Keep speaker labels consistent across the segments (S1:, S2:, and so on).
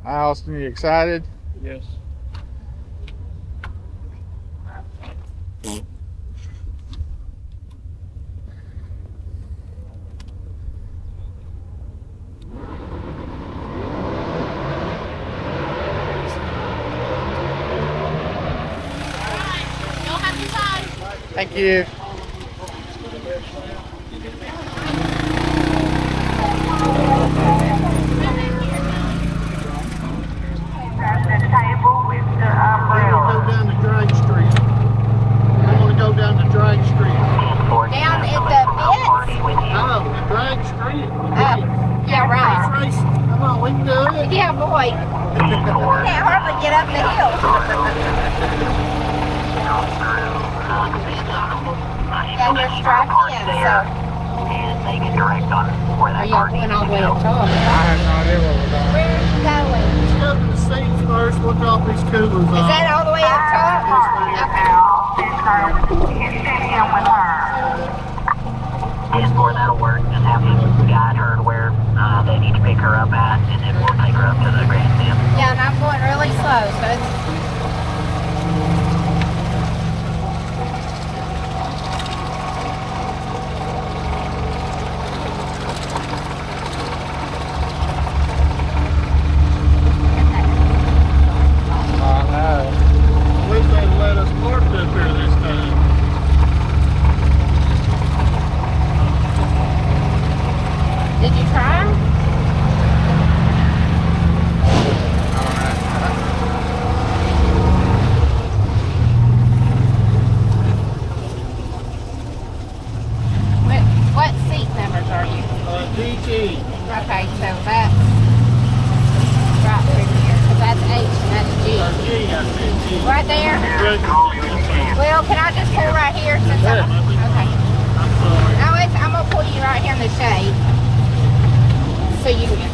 S1: Hi, Austin. You excited?
S2: Yes.
S1: Thank you.
S2: Go down to Drag Street. I want to go down to Drag Street.
S3: Down at the pits?
S2: No, Drag Street.
S3: Yeah, right.
S2: Race. Come on, we can do it.
S3: Yeah, boy. Can't hardly get up the hill. And you're strapped in, so.
S4: They can direct on where
S3: Are
S4: that
S3: y'all
S4: party
S3: going all the way up
S1: I
S3: top?
S1: have no idea where we're going.
S3: Where are you going?
S2: Let's go to the seats first. We'll drop these coolers off.
S3: Is that all the way up top?
S4: Or that'll work. Just have to guide her to where they need to pick her up at, and then we'll take her up to the grandstand.
S3: Yeah, and I'm going really slow, so it's...
S2: At least they let us park up here this time.
S3: Did you try? What seat numbers are you?
S2: DG.
S3: Okay, so that's right through here. Because that's H and that's G.
S2: G, I said G.
S3: Right there?
S2: Good.
S3: Well, can I just pull right here since I'm... Okay.
S2: I'm sorry.
S3: No, I'm going to pull you right here in the shade. So you can...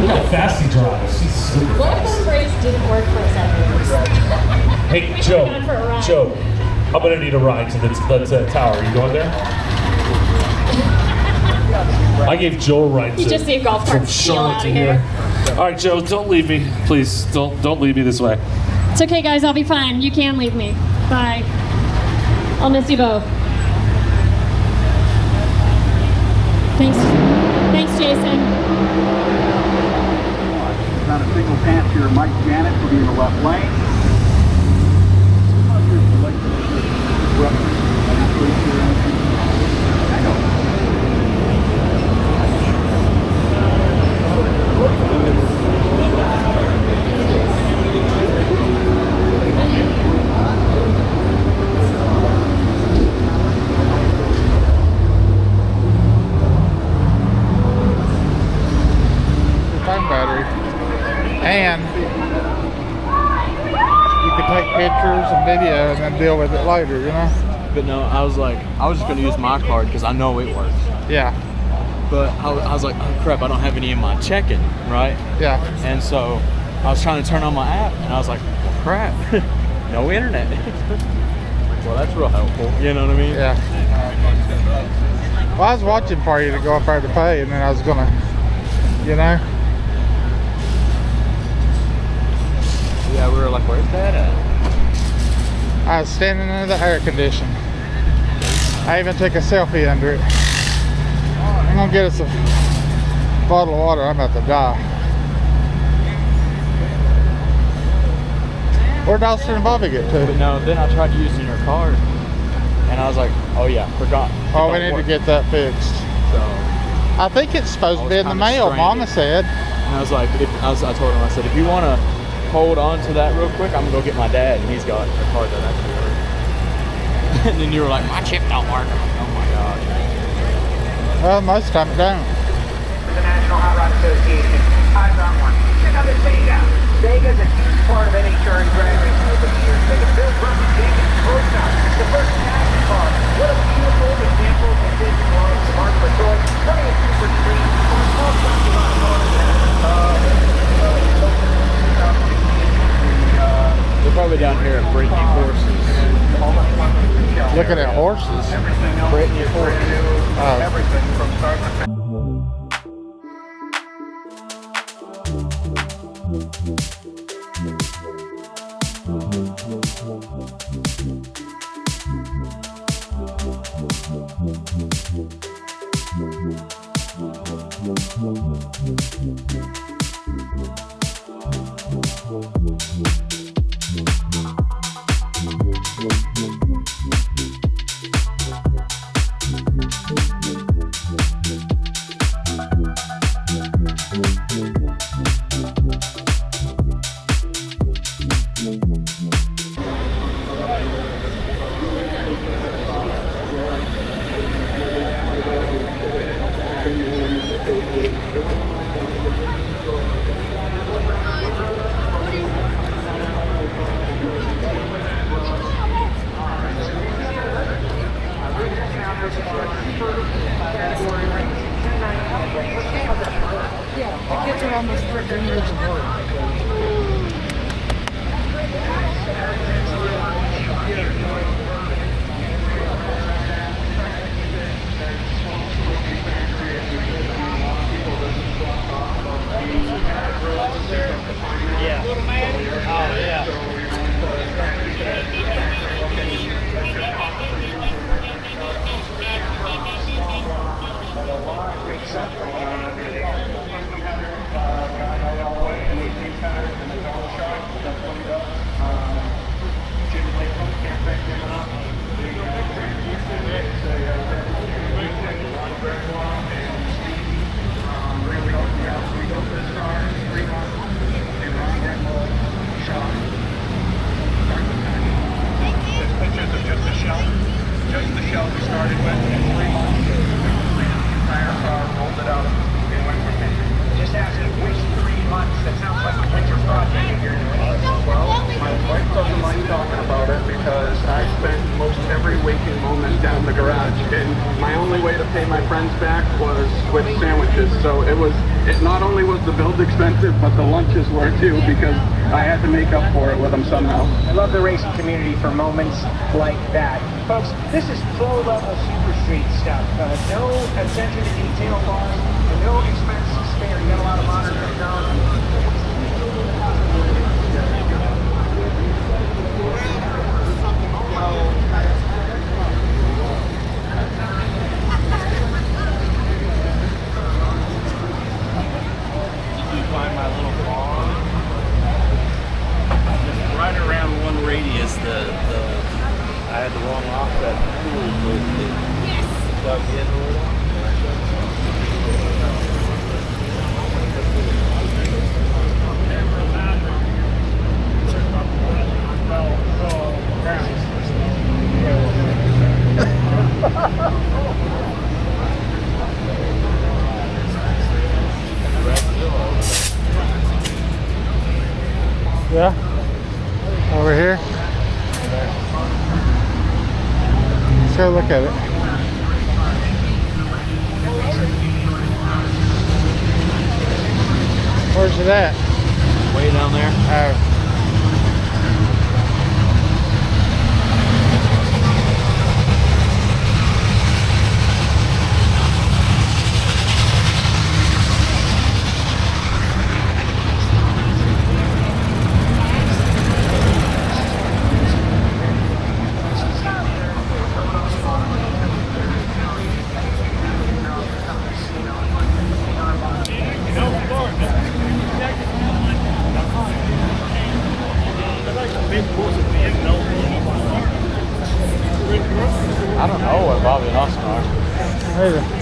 S5: Look how fast he drives. He's super
S6: What if
S5: fast.
S6: the brakes didn't work for a second?
S5: Hey, Joe.
S6: Going for a ride.
S5: Joe, I'm gonna need a ride to the tower. Are you going there? I gave Joe a ride
S6: You just see a golf cart
S5: from
S6: steal
S5: Charlotte
S6: out
S5: to
S6: of
S5: here.
S6: here.
S5: All right, Joe, don't leave me, please. Don't leave me this way.
S6: It's okay, guys. I'll be fine. You can leave me. Bye. I'll miss you both. Thanks. Thanks, Jason.
S2: Got a single pass here, Mike Janet will be in the left lane.
S1: deal with it later, you know?
S7: But no, I was just gonna use my card because I know it works.
S1: Yeah.
S7: But I was like, oh crap, I don't have any in my checking, right?
S1: Yeah.
S7: And so I was trying to turn on my app, and I was like, well, crap, no internet. Well, that's real helpful. You know what I mean?
S1: Yeah. Well, I was watching for you to go up there to pay, and then I was gonna, you know.
S7: Yeah, we were like, where's that at?
S1: I was standing under the air conditioner. I even took a selfie under it. I'm gonna get us a bottle of water. I'm about to die. Where'd Austin and Bobby get
S7: But
S1: to?
S7: no, then I tried using your card, and I was like, oh yeah, forgot.
S1: Oh, we need to get that fixed.
S7: So
S1: I think it's supposed to be in the
S7: kinda
S1: mail, Mama
S7: stranded.
S1: said.
S7: And I was like, I told him, I said, if you want to hold on to that real quick, I'm gonna go get my dad, and he's got a card that actually works. And then you were like, my chip don't work. Oh my gosh.
S1: Well, most of the time it don't.
S4: The National Hot Rod Association. I've got one. Check out this Vega. Vega's a huge part of NHRA drag racing over the years. Think of Bill Burton, Jenkins, Rosa, the first national car. What a beautiful example of this one. Mark Patrol, running a super street.
S7: They're probably down here at Brittany Horses.
S1: Looking at horses.
S7: Brittany Horses.
S2: Everything from start to finish.
S8: It not only was the build expensive, but the lunches were too, because I had to make up for it with them somehow.
S4: I love the racing community for moments like that. Folks, this is pro-level super street stuff. No attention to detail bars, and no expenses spared. You got a lot of monitoring now.
S7: Find my little farm. Just right around one radius, I had the wrong offset tool, so it dug in a little.
S1: Yeah. Over here. at it. Where's it at?
S7: Way down there.
S1: Oh.
S7: I don't know what Bobby and Austin are.
S1: Maybe.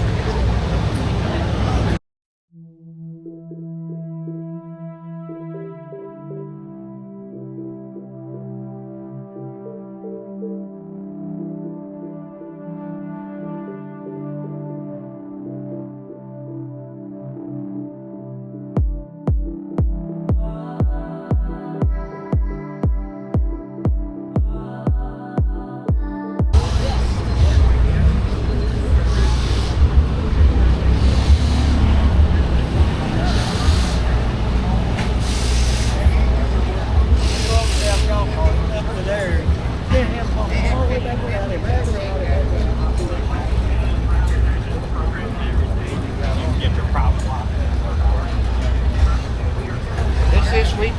S2: This is sleepy.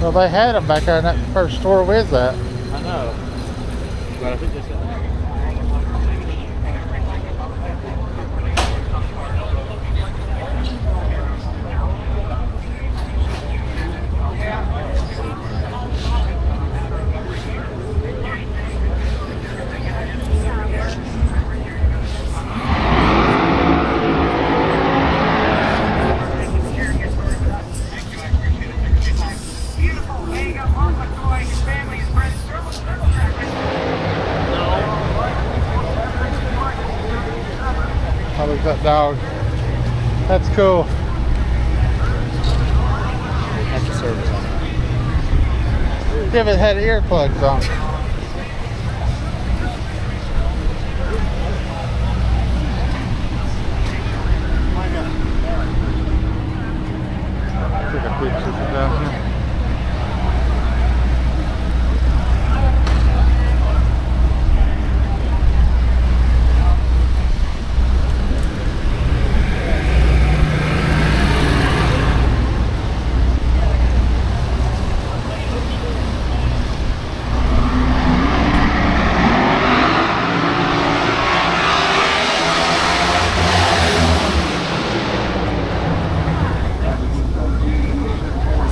S1: Well, they had them back there in that first store with that.
S7: I know. But I think they said
S1: How was that dog? That's cool.
S7: that's the service on it.
S1: Yeah, but it had earplugs on. Take a picture of it down here.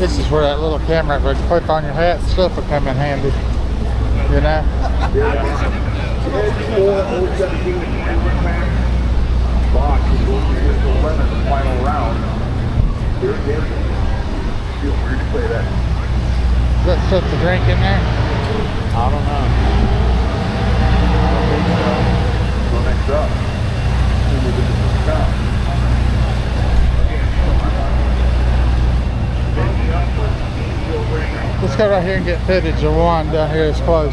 S1: This is where that little camera would clip on your hat and stuff would come in handy. You know? Is that stuff to drink in there?
S7: I don't know.
S8: Go next up.
S1: Let's go right here and get footage of one down here as close.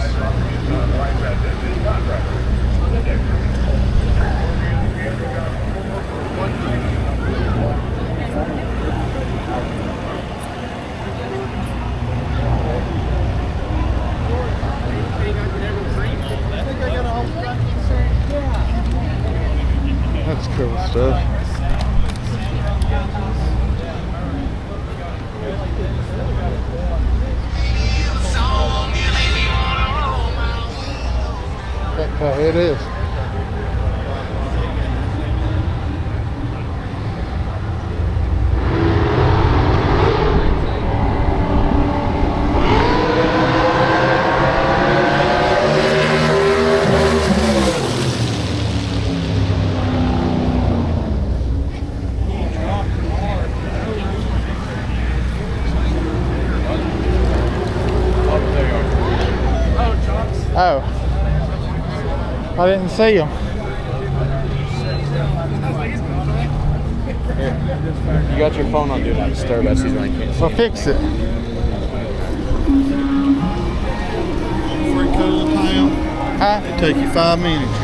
S1: That's cool stuff. It is. Oh, I didn't see him.
S7: You got your phone on Do Not Disturb. That's the reason I can't see.
S1: Well, fix it.
S2: Free cooling town.
S1: Huh?
S2: It'll take you 5 minutes.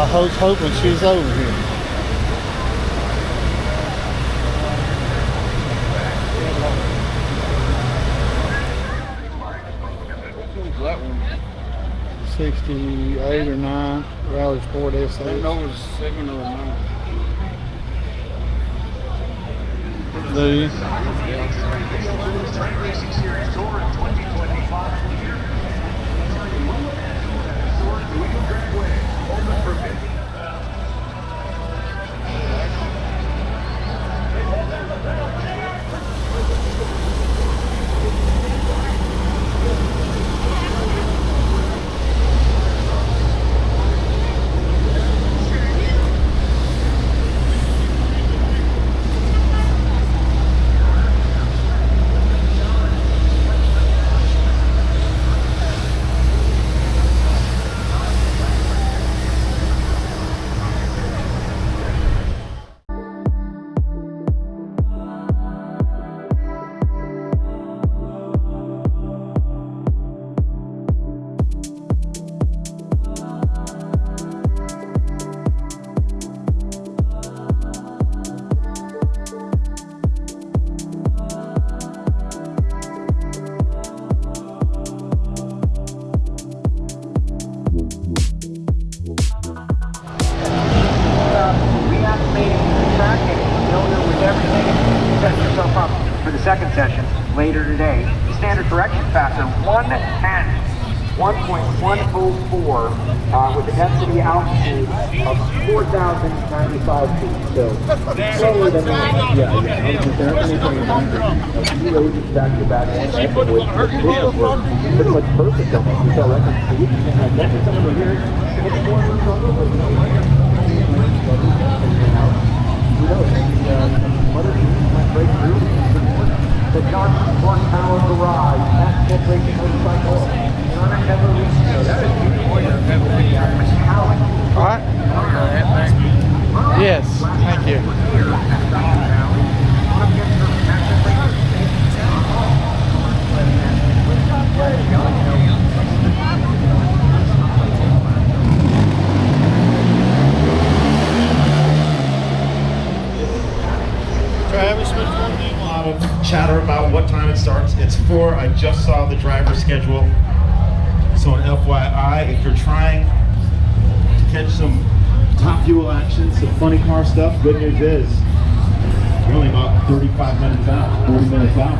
S2: I was hoping she was over here.
S8: That one.
S2: 68 or 9 Rally Sport SS.
S8: I know it was 7 or 9.
S2: Do you?
S4: Second session later today. The standard correction factor 1.104 with a density altitude of 4,095 feet. So slower than back to back. Pretty much perfect almost. We saw record speed. The Johnson Horsepower Garage, National Racing Motorcycle, that is
S1: All right. Yes, thank you.
S2: Travis, which one do you want?
S9: A lot of chatter about what time it starts. It's 4. I just saw the driver schedule. So an FYI, if you're trying to catch some top fuel action, some funny car stuff, good news is you're only about 35 minutes out, 40 minutes out.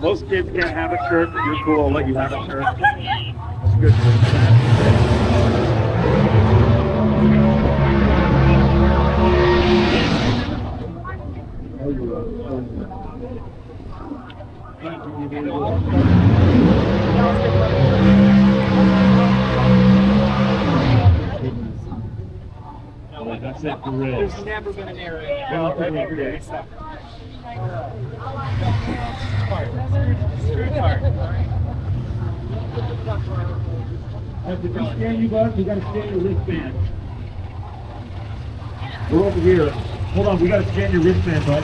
S9: Most kids can't have a shirt, but you're cool. I'll let you have a shirt. That's good. That's it for real.
S4: There's never been an area.
S9: Did we scan you, bud? We gotta scan your wristband. We're over here. Hold on, we gotta scan your wristband, bud.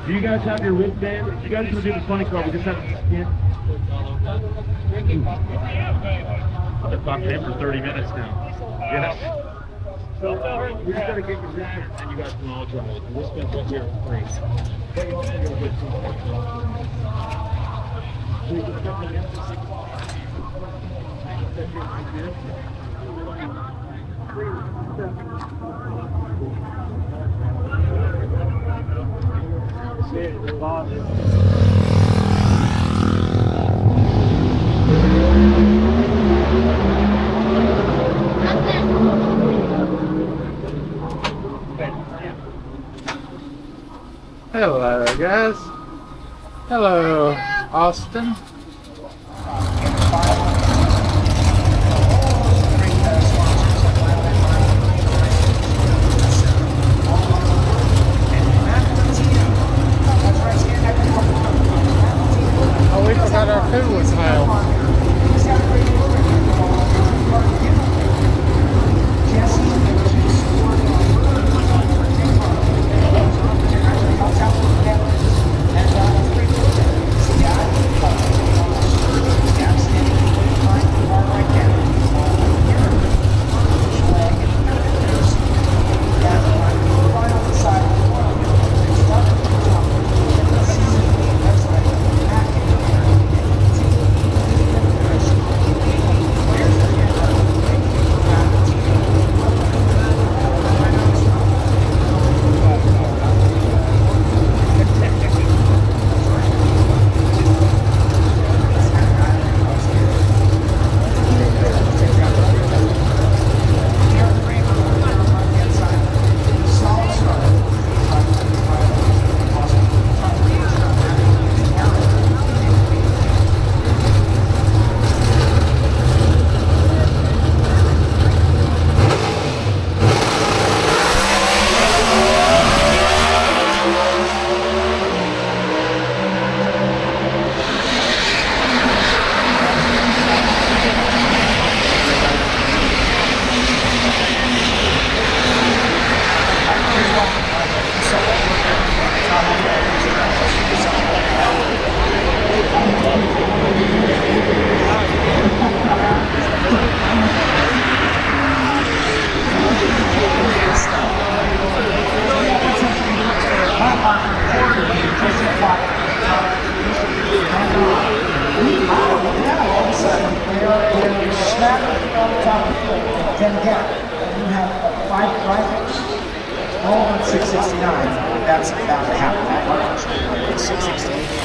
S9: Do you guys have your wristband? If you guys want to do the funny car, we just have to scan. I've been talking to him for 30 minutes now. Yes. So we're just gonna get your wristband and you guys can all drive it. The wristband's right here for free. But you also get a good
S1: Hello, guys. Hello, Austin. Oh, we forgot our food was now.
S4: Then again, you have 5 drivers, all on 669. That's about to happen. That is 668.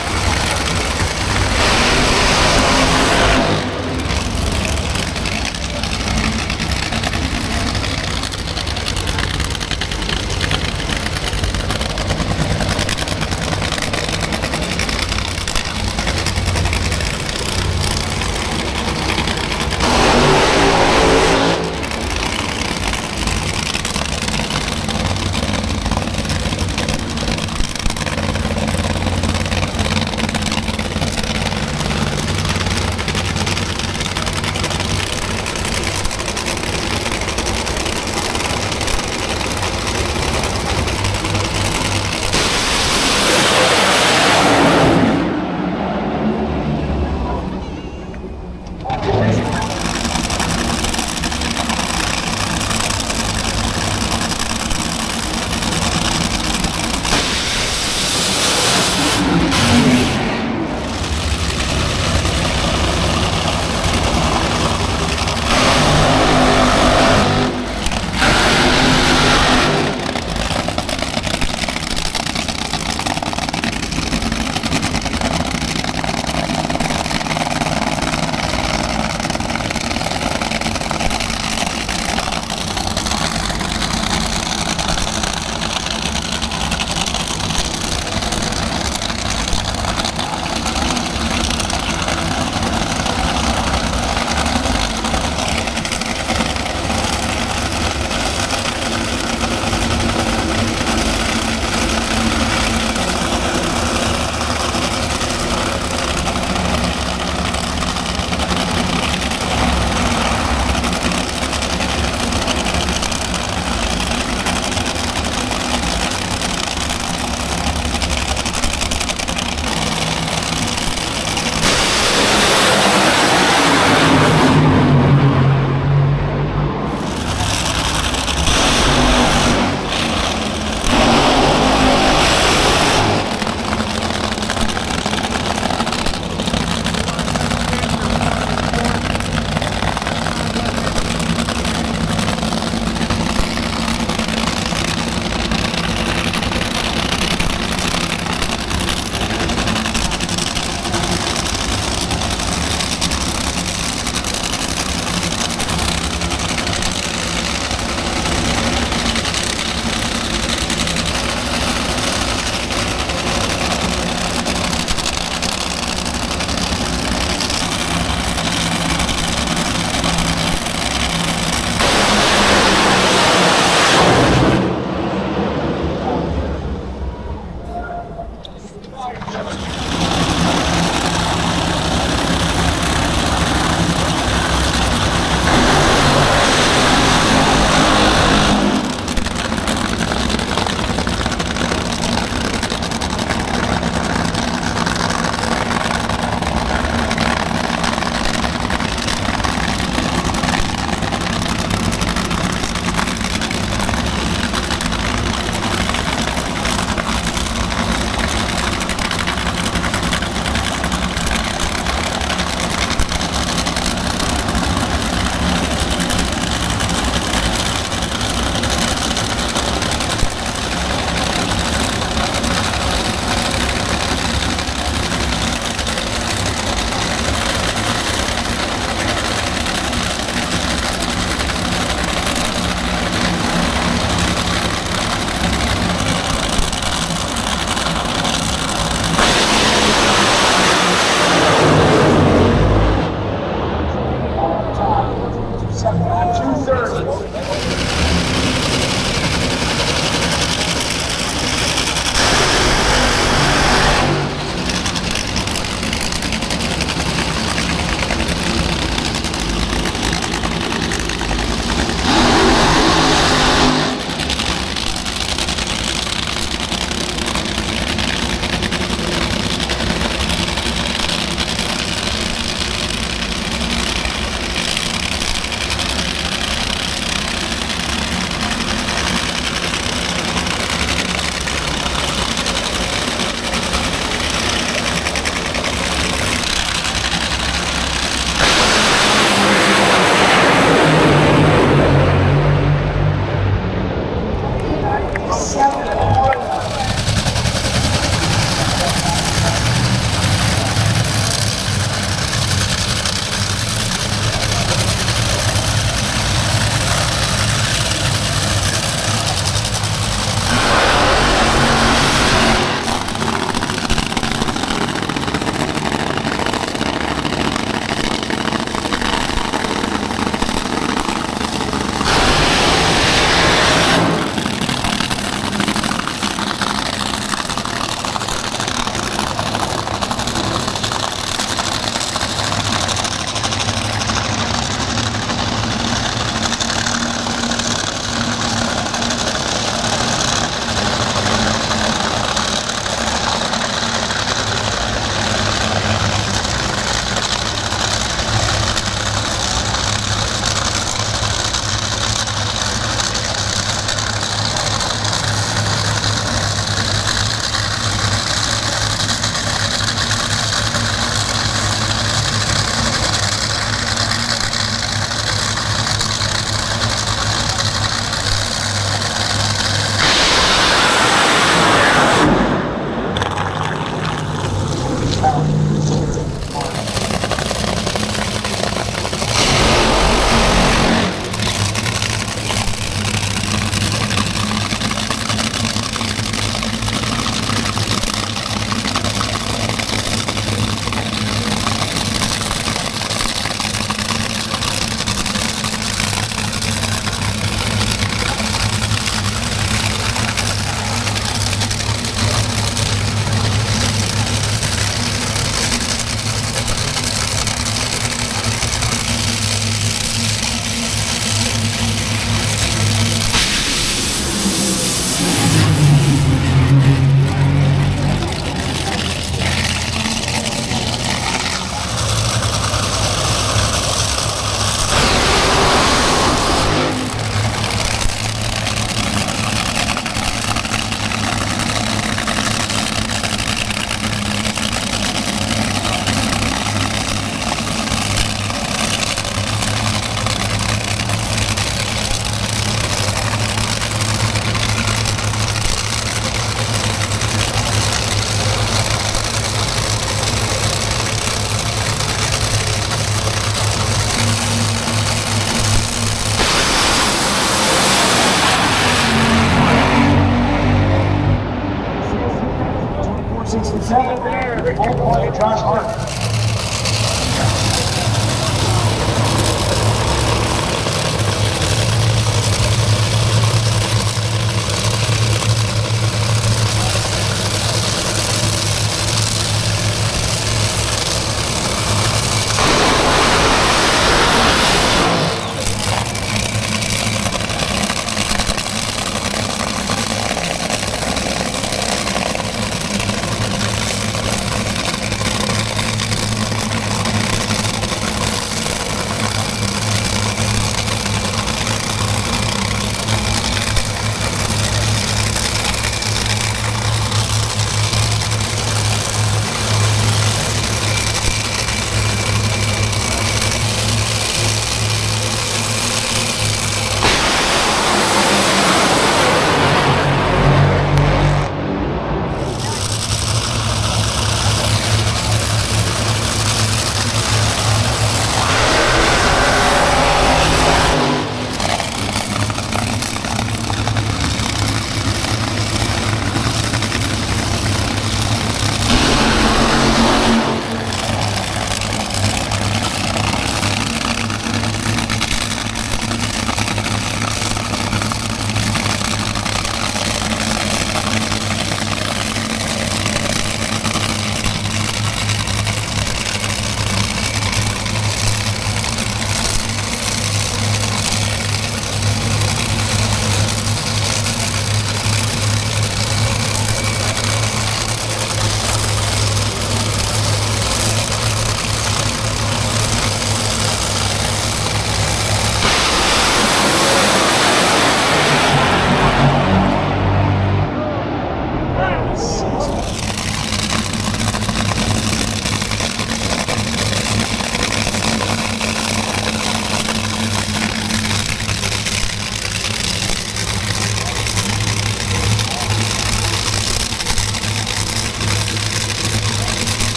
S4: Josh Hart.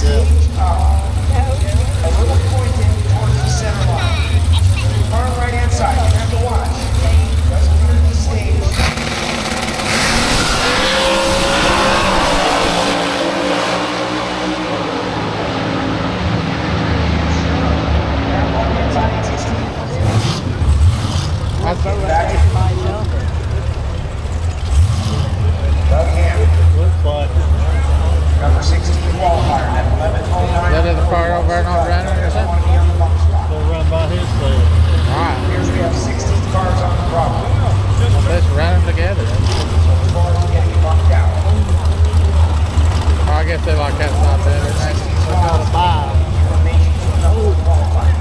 S1: good.
S4: A little pointed towards the center line. Car on the right hand side, you have to watch. Just clear the stage. Number 16 qualifier, that 11:09.
S1: That is the car over there not running or something?
S2: They'll run by his place.
S1: Alright.
S4: Here's we have 16 cars on the property.
S1: Well, let's run them together.
S4: So the cars are getting bumped out.
S1: I guess they like that's not better.
S2: They got a buy.
S4: Information to another qualifier.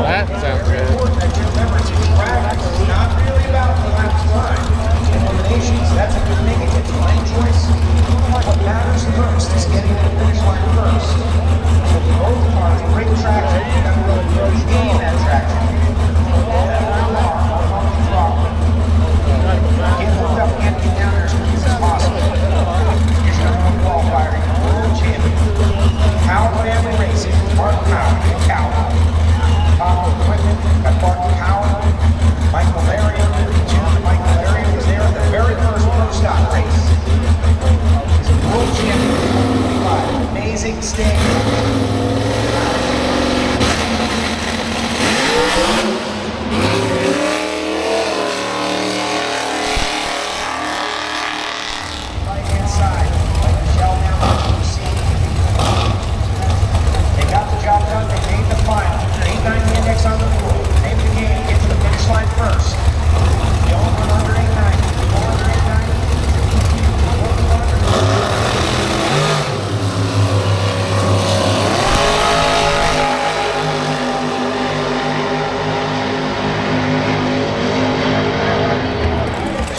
S1: That sounds good.
S4: It's not really about the last time. Eliminations, that's a good thing. It's a lane choice. What matters first is getting to the finish line first. So both cars bring traction. You got to really gain that traction. Get hooked up and get down there as quick as possible. Here's your number one qualifier, your world champion. Power Family Racing, Mark Power, and Cow. Equipment, got Martin Power, Michael Larian. Michael Larian was there at the very first pro stock race. He's a world champion. Amazing stage. Right hand side, like Michelle now, you see. They got the job done, they made the final. 890 index on the board. Name the game, get to the finish line first. The only one under 890. Go under 890.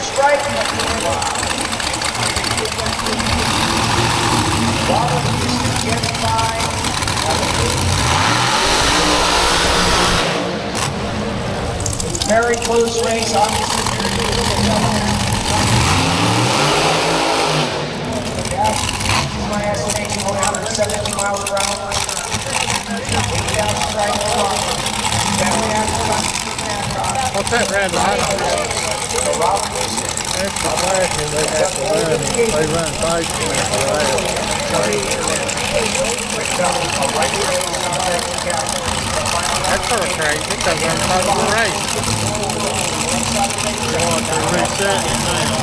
S4: Strike. Bottom is getting by. Very close race, obviously. My estimation going 170 miles per hour. 8,000 strike across. Family after
S1: What's that red light? That's the flashing they have to run. They run fast when it's That's sort of crazy because I'm part of the race.
S2: They want to reset it now.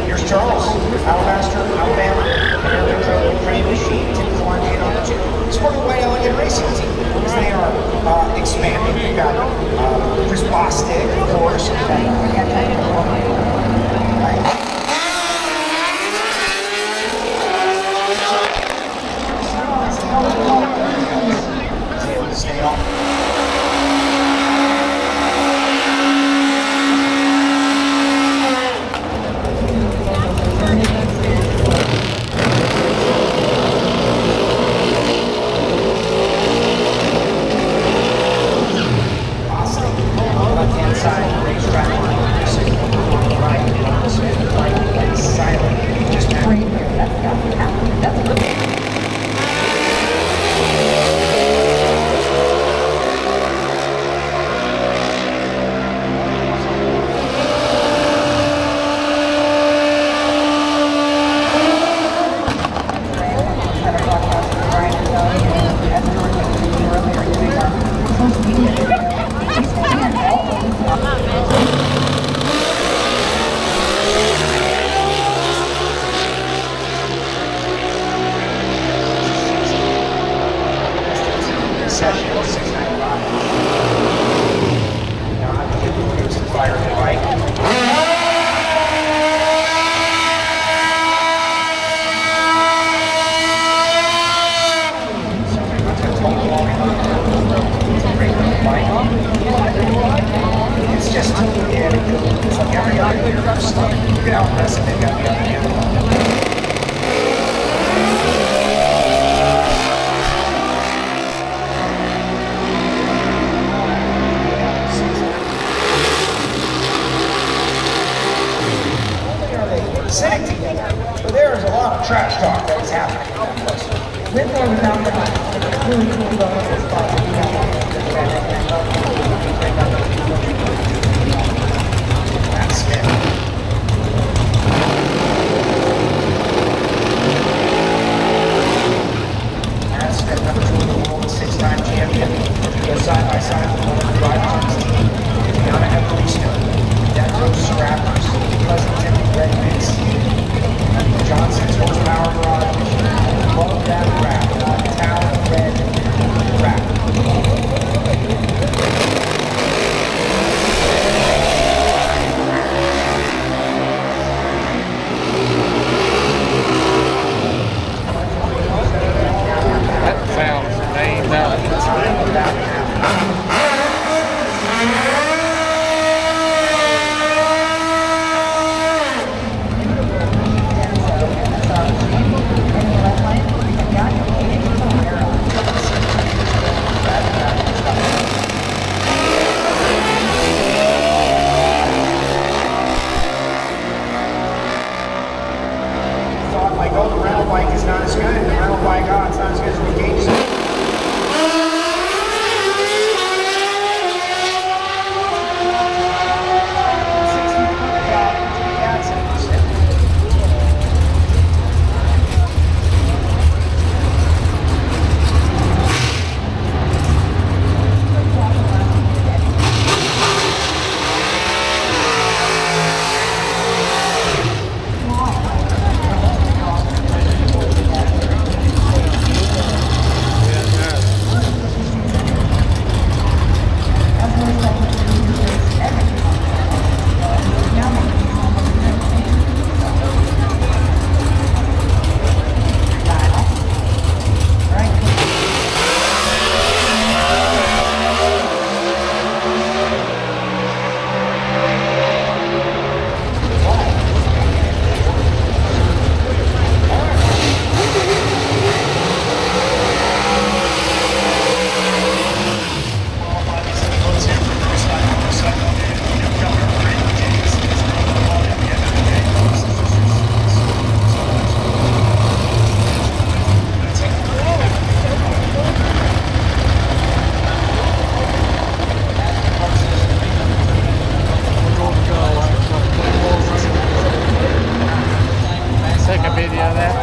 S4: Here's Charles, Alabaster, Alabama, train machine, 10-1 on the 2. Sport Away Elegant Racing Team, because they are expanding. We've got Chris Bostic, of course. Stay on. Left-hand side, racetrack, right. So there is a lot of trash talk that is happening. With or without the that's it. That's it. Number 2 in the world, 6-time champion. Goes side by side with one of the drivers. Gianna Evaristo, Denzo's Rappers, Pleasanton, Red Mix, Johnson's Horsepower Garage, love that rap, Town Red Rap.
S1: That sounds named out.
S4: Thought like, oh, the rental bike is not as good, the rental bike, oh, it's not as good as the gauge.
S1: Take a video of that.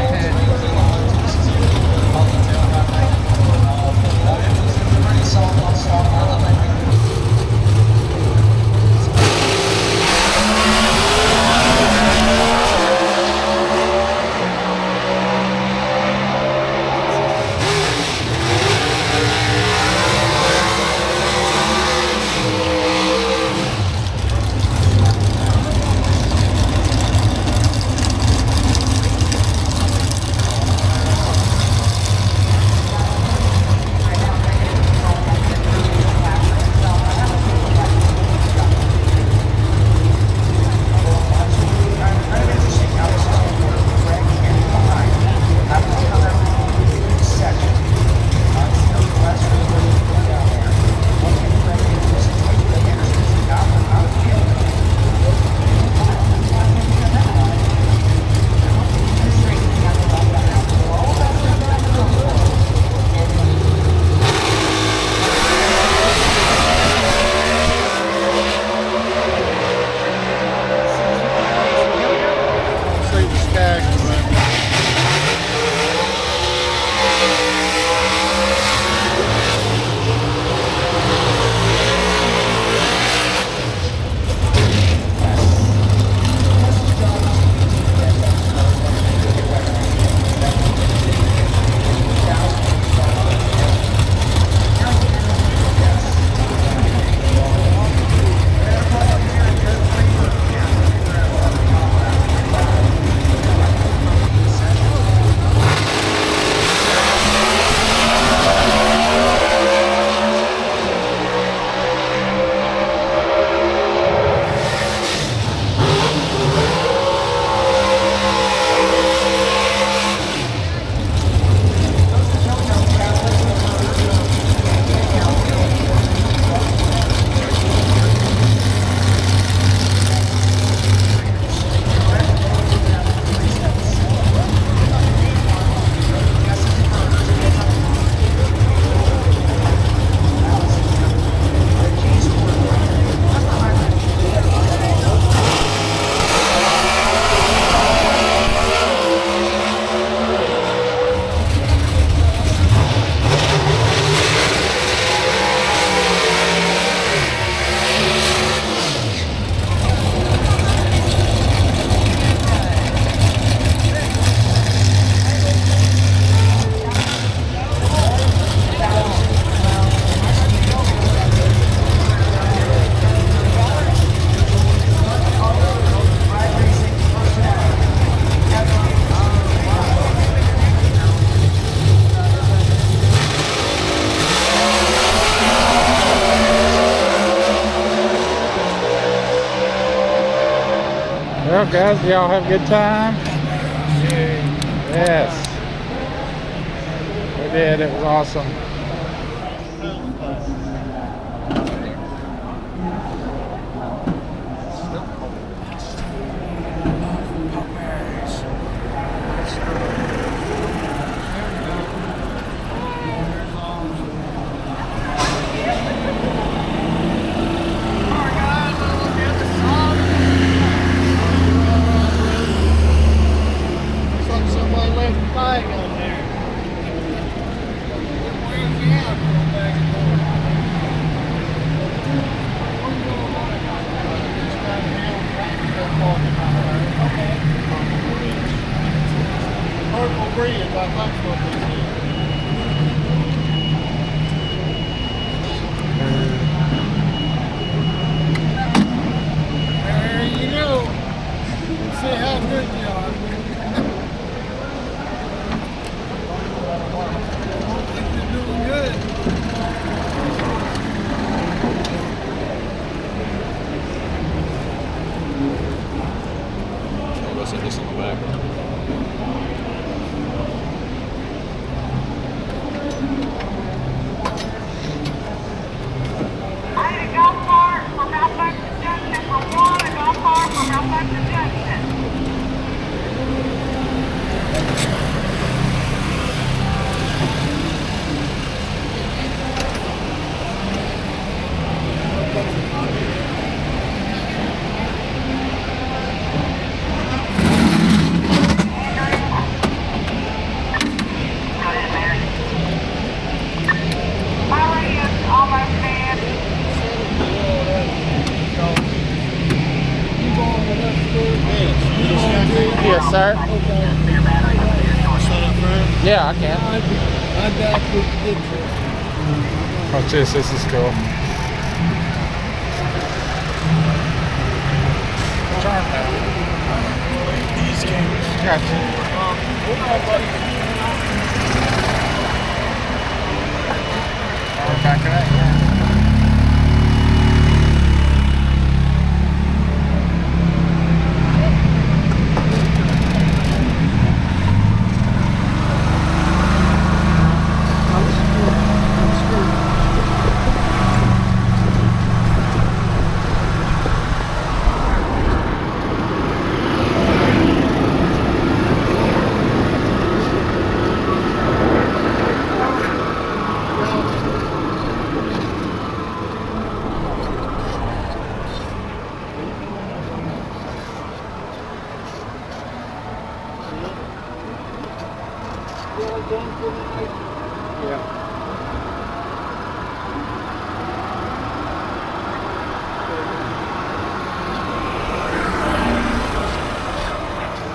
S1: Well, guys, y'all have a good time? Yes. We did. It was awesome.
S2: Purple Bridge, I think what this is. There you go. See how good you are. You're doing good.
S7: I'll go set this on the back.
S1: Yes, sir. Yeah, I can. Watch this. This is cool. Gotcha. Back of that, yeah.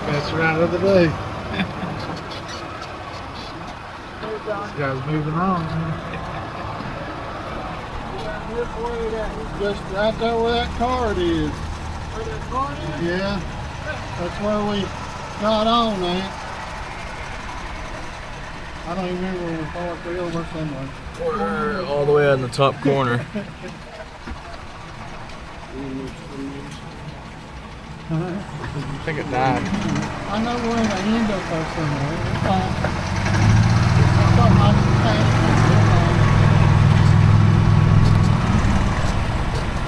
S1: Best ride of the day. This guy's moving on. Just right there where that card is. Where that card is? Yeah. That's where we got on at. I don't even remember when we parked over somewhere.
S7: We're all the way in the top corner.
S1: I think it died.
S2: I know we're in the end of there somewhere. It's fine. Something like that.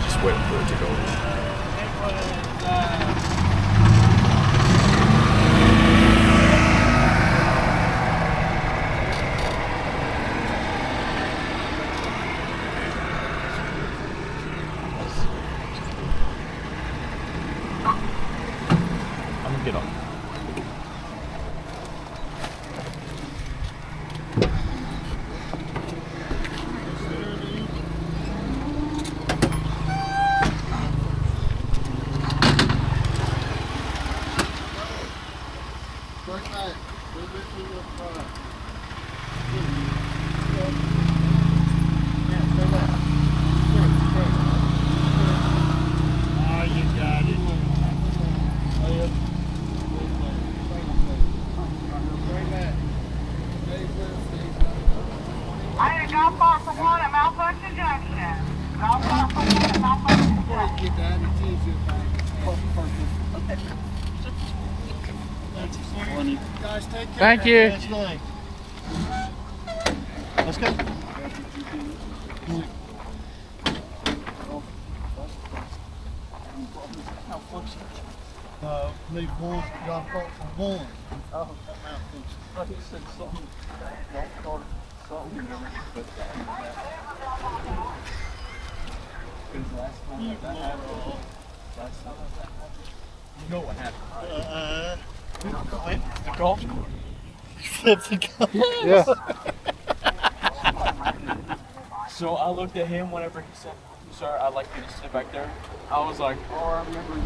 S7: Just waiting for it to go. Get on.
S2: Get that, it's easier. Guys, take care.
S1: Thank you.
S2: Nice day. Let's go. Need one, got for one. Oh, that he said something. Don't start something.
S7: You know what happened?
S2: The
S7: golf
S2: course.
S1: Yeah.
S7: So I looked at him whenever he said, "Sir, I'd like you to sit back there." I was like, "Oh, I remember."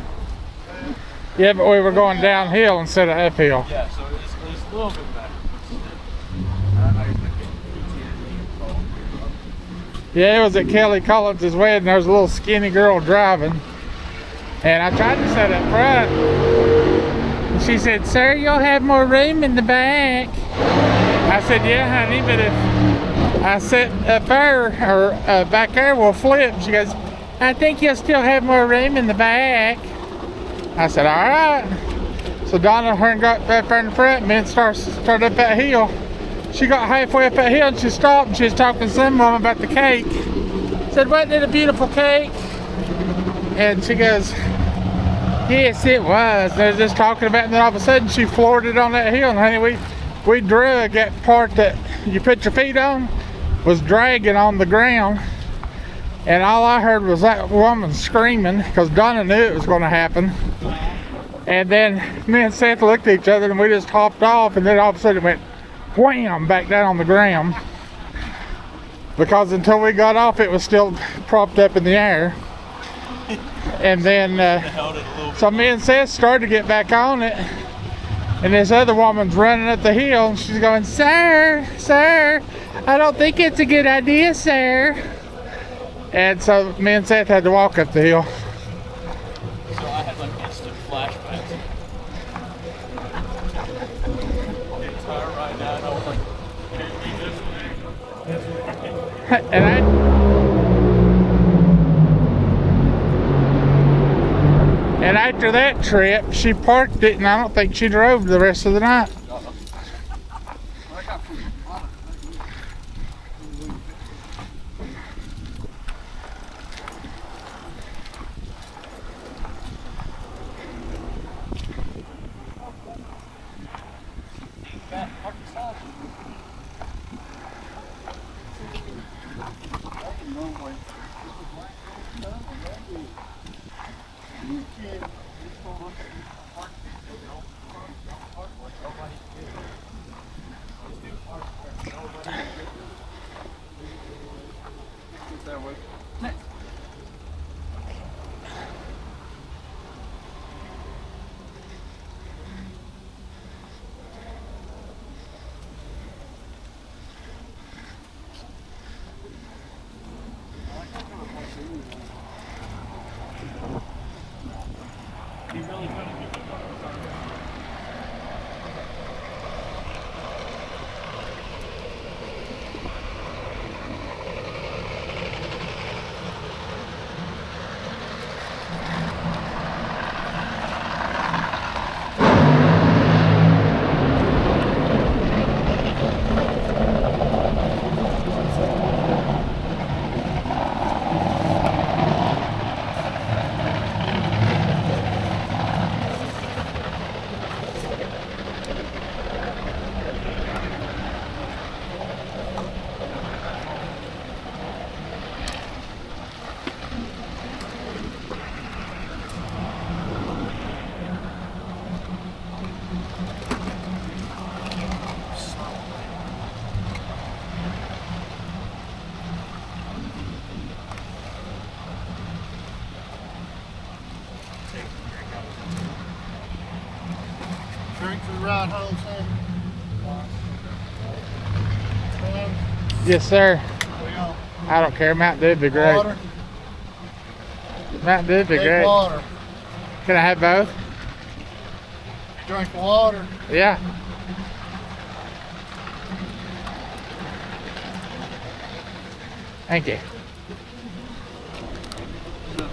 S1: Yeah, but we were going downhill instead of uphill.
S7: Yeah, so it's a little bit better.
S1: Yeah, it was at Kelly Collins' wedding. There was a little skinny girl driving. And I tried to sit up front. And she said, "Sir, you'll have more room in the back." I said, "Yeah, honey, but if I sit up there or back there, we'll flip." She goes, "I think you'll still have more room in the back." I said, "All right." So Donna her and got up there in the front, and then started up that hill. She got halfway up that hill and she stopped and she was talking to some woman about the cake. Said, "Wasn't it a beautiful cake?" And she goes, "Yes, it was." They were just talking about it, and then all of a sudden she floored it on that hill. And honey, we drug that part that you put your feet on was dragging on the ground. And all I heard was that woman screaming because Donna knew it was going to happen. And then me and Seth looked at each other and we just hopped off, and then all of a sudden it went wham back down on the ground. Because until we got off it was still propped up in the air. And then so me and Seth started to get back on it. And this other woman's running up the hill and she's going, "Sir, sir, I don't think it's a good idea, sir." And so me and Seth had to walk up the hill.
S7: So I had like instant flashbacks. The entire ride down, I was like,
S1: and after that trip, she parked it, and I don't think she drove the rest of the night.
S2: Drink for the ride home, son.
S1: Yes, sir.
S2: We on
S1: I don't care. Mountain Dew would be great.
S2: water.
S1: Mountain Dew would be
S2: Take
S1: great.
S2: water.
S1: Can I have both?
S2: Drink water.
S1: Yeah. Thank you.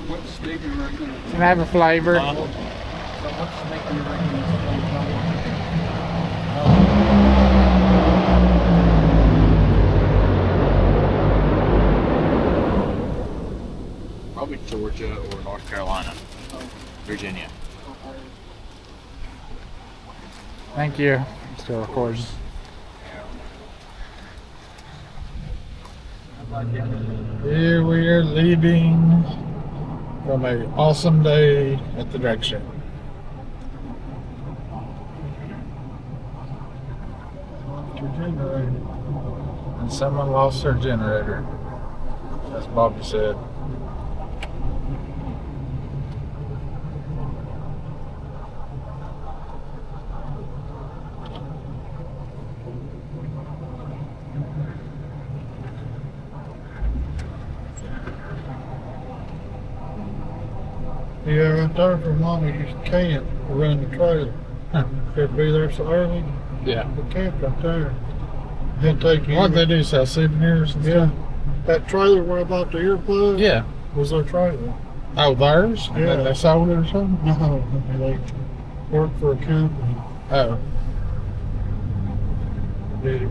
S2: What's making you reckon?
S1: Can I have a flavor?
S2: So what's making you reckon it's going to come?
S7: Probably Georgia or North Carolina. Virginia.
S1: Thank you. I'm still recording. Here we are leaving from an awesome day at the drag show. And someone lost their generator, as Bobby said.
S2: Yeah, right there for Mommy, you can't run the trailer. Could be there so early.
S1: Yeah.
S2: The camp right there. Didn't take you.
S1: What they do, sell souvenirs and
S2: Yeah.
S1: stuff?
S2: That trailer where I bought the earplug
S1: Yeah.
S2: was their trailer.
S1: Oh, theirs?
S2: Yeah.
S1: They sold it or something?
S2: No, they work for a company.
S1: Oh.
S2: Yeah.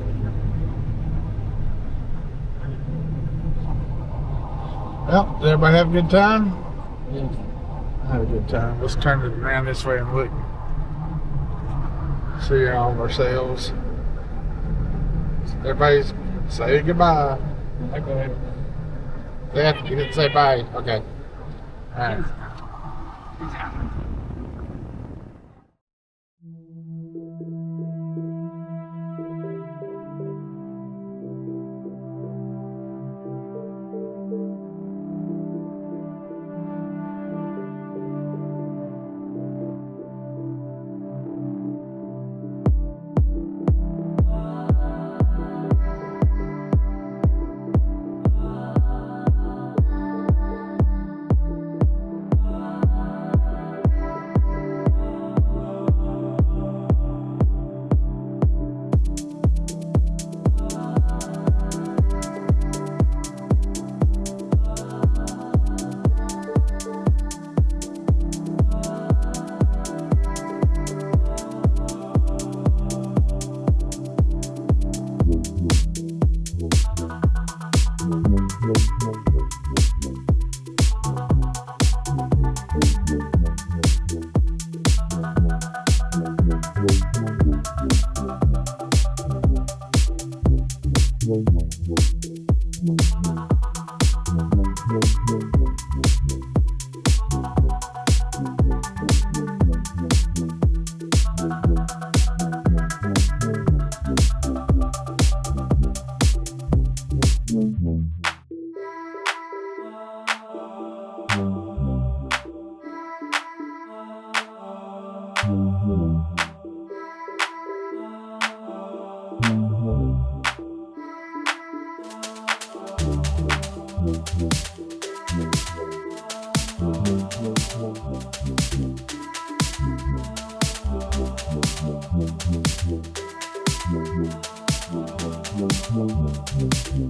S1: Well, did everybody have a good time? Yeah. I had a good time. Let's turn it around this way and look. See all of ourselves. Everybody's say goodbye.
S2: Okay.
S1: You didn't say bye. Okay. All right.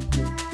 S2: Thank you.